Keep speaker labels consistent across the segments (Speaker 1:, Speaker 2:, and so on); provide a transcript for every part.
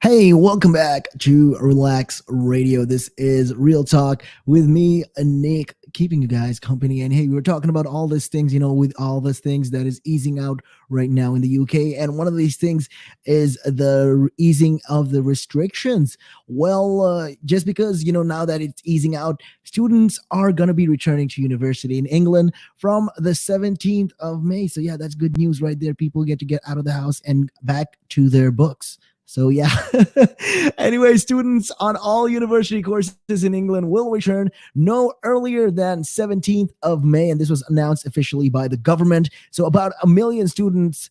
Speaker 1: Hey, welcome back to Relax Radio. This is Real Talk with me, Nick, keeping you guys company. And hey, we were talking about all these things, with all these things that is easing out right now in the UK. And one of these things is the easing of the restrictions. Well, just because, now that it's easing out, students are going to be returning to university in England from the 17th of May. So, yeah, that's good news right there. People get to get out of the house and back to their books. So yeah. Anyway, students on all university courses in England will return no earlier than 17th of May, and this was announced officially by the government. So about a million students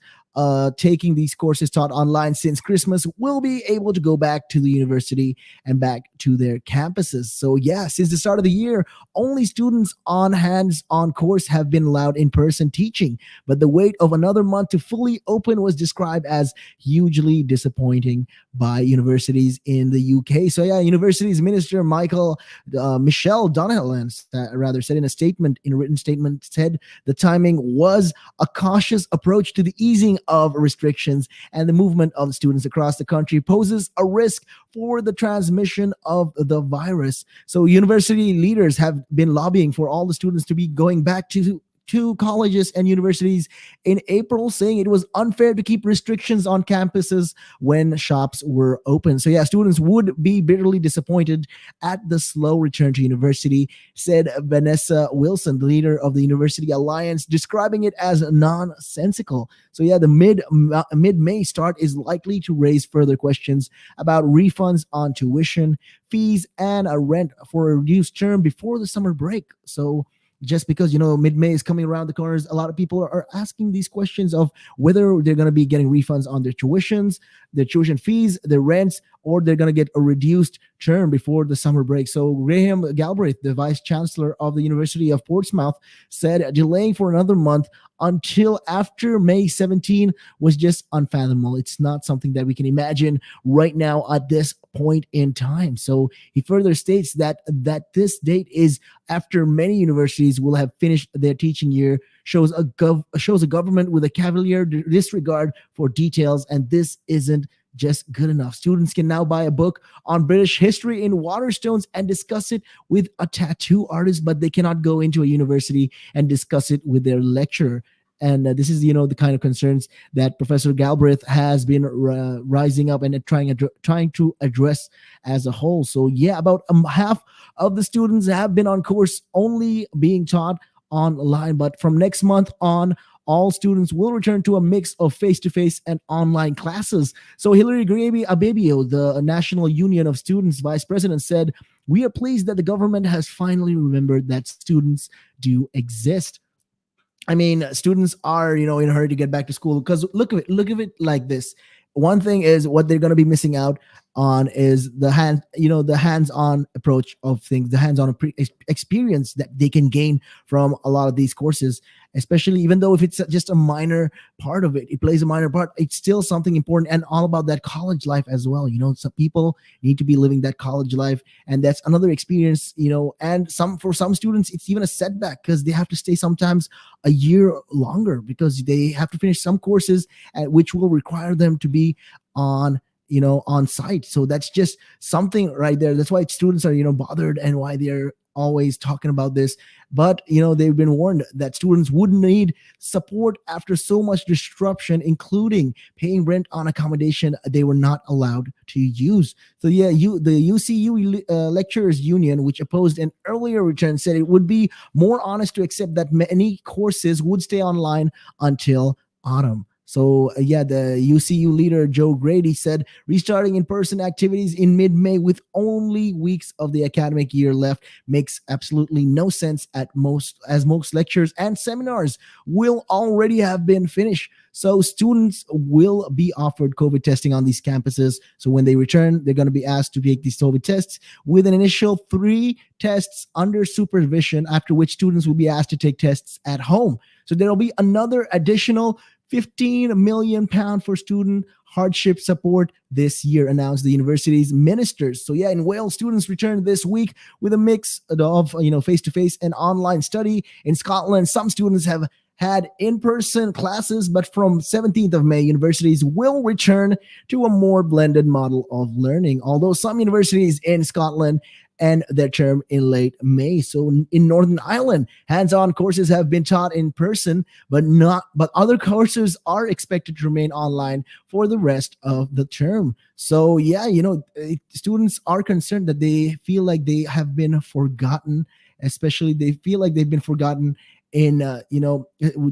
Speaker 1: taking these courses taught online since Christmas will be able to go back to the university and back to their campuses. So yeah, since the start of the year, only students on hands-on course have been allowed in-person teaching, but the wait of another month to fully open was described as hugely disappointing by universities in the UK. So yeah, Universities Minister Michelle Donelan rather said in a written statement, said the timing was a cautious approach to the easing of restrictions, and the movement of students across the country poses a risk for the transmission of the virus. So university leaders have been lobbying for all the students to be going back to colleges and universities in April, saying it was unfair to keep restrictions on campuses when shops were open. So, yeah, students would be bitterly disappointed at the slow return to university, said Vanessa Wilson, the leader of the University Alliance, describing it as nonsensical. So, yeah, the mid May start is likely to raise further questions about refunds on tuition, fees, and a rent for a reduced term before the summer break. So, just because mid-May is coming around the corners, a lot of people are asking these questions of whether they're going to be getting refunds on their tuitions, their tuition fees, their rents, or they're going to get a reduced term before the summer break. So Graham Galbraith, the vice chancellor of the University of Portsmouth, said delaying for another month until after May 17 was just unfathomable. It's not something that we can imagine right now at this point in time. So he further states that this date is after many universities will have finished their teaching year, shows a government with a cavalier disregard for details, and this isn't just good enough. Students can now buy a book on British history in Waterstones and discuss it with a tattoo artist, but they cannot go into a university and discuss it with their lecturer. And this is, the kind of concerns that Professor Galbraith has been rising up and trying to address as a whole. So yeah, about half of the students have been on course only being taught online, but from next month on, all students will return to a mix of face-to-face and online classes. So Hilary Abebio, the National Union of Students vice president, said, "We are pleased that the government has finally remembered that students do exist." I mean, students are, in a hurry to get back to school because look at it like this. One thing is what they're going to be missing out on is the hands-on approach of things, the hands-on experience that they can gain from a lot of these courses, especially even though if it's just a minor part of it, it plays a minor part. It's still something important and all about that college life as well. Some people need to be living that college life, and that's another experience. And for some students, it's even a setback because they have to stay sometimes a year longer because they have to finish some courses, which will require them to be on site. So that's just something right there. That's why students are bothered and why they're always talking about this. But they've been warned that students would need support after so much disruption, including paying rent on accommodation they were not allowed to use. So yeah, the UCU lecturers union, which opposed an earlier return, said it would be more honest to accept that many courses would stay online until autumn. So, yeah, the UCU leader, Joe Grady, said restarting in-person activities in mid-May with only weeks of the academic year left makes absolutely no sense as most lectures and seminars will already have been finished. So students will be offered COVID testing on these campuses. So when they return, they're going to be asked to take these COVID tests with an initial 3 tests under supervision, after which students will be asked to take tests at home. So there will be another additional £15 million for student hardship support this year, announced the university's ministers. So yeah, in Wales, students returned this week with a mix of face-to-face and online study. In Scotland, some students have had in-person classes, but from 17th of May, universities will return to a more blended model of learning. Although some universities in Scotland end their term in late May. So in Northern Ireland, hands-on courses have been taught in person, but other courses are expected to remain online for the rest of the term. So yeah, students are concerned that they feel like they have been forgotten, especially they feel like they've been forgotten in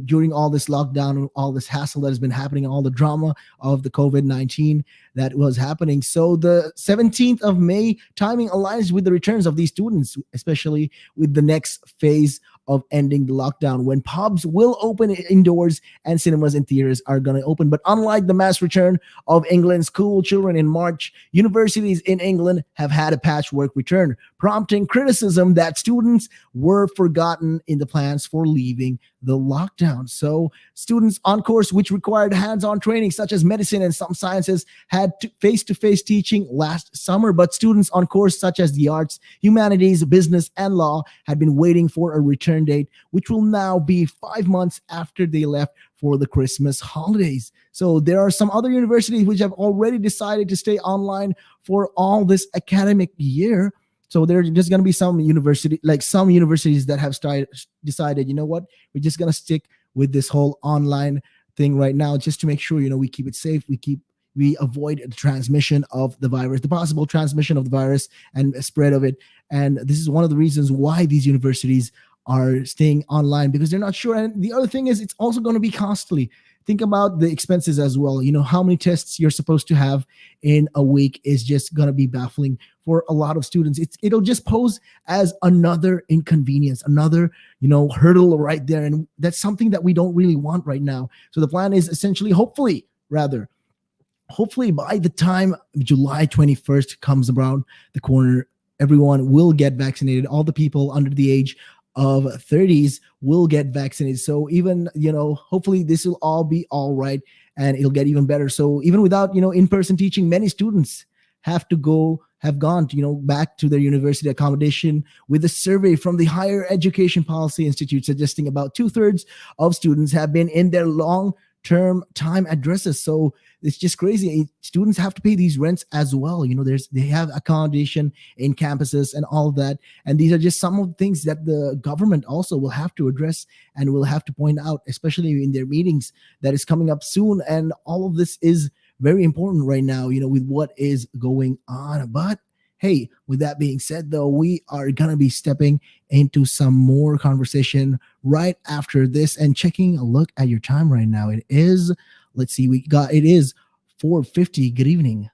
Speaker 1: during all this lockdown, all this hassle that has been happening, all the drama of the COVID-19 that was happening. So the 17th of May timing aligns with the returns of these students, especially with the next phase of ending the lockdown, when pubs will open indoors and cinemas and theaters are going to open. But unlike the mass return of England's school children in March, universities in England have had a patchwork return, prompting criticism that students were forgotten in the plans for leaving the lockdown. So students on course which required hands-on training such as medicine and some sciences had face-to-face teaching last summer, but students on course such as the arts, humanities, business, and law had been waiting for a return date, which will now be 5 months after they left for the Christmas holidays. So there are some other universities which have already decided to stay online for all this academic year. So there are just going to be some universities that have decided, you know what, we're just going to stick with this whole online thing right now, just to make sure, we keep it safe. We avoid the transmission of the virus, the possible transmission of the virus and spread of it. And this is one of the reasons why these universities are staying online, because they're not sure. And the other thing is, it's also going to be costly. Think about the expenses as well. How many tests you're supposed to have in a week is just going to be baffling for a lot of students. It'll just pose as another inconvenience, another, hurdle right there. And that's something that we don't really want right now. So the plan is essentially, hopefully by the time July 21st comes around the corner, everyone will get vaccinated. All the people under the age of 30s will get vaccinated. So even, hopefully this will all be all right and it'll get even better. So even without, in-person teaching, many students have gone to, back to their university accommodation, with a survey from the Higher Education Policy Institute suggesting about 2/3 of students have been in their long-term time addresses. So it's just crazy. Students have to pay these rents as well. They have accommodation in campuses and all of that. And these are just some of the things that the government also will have to address and will have to point out, especially in their meetings that is coming up soon. And all of this is very important right now, with what is going on. But hey, with that being said, though, we are going to be stepping into some more conversation right after this and checking a look at your time right now. It is, let's see, it is 4:50. Good evening.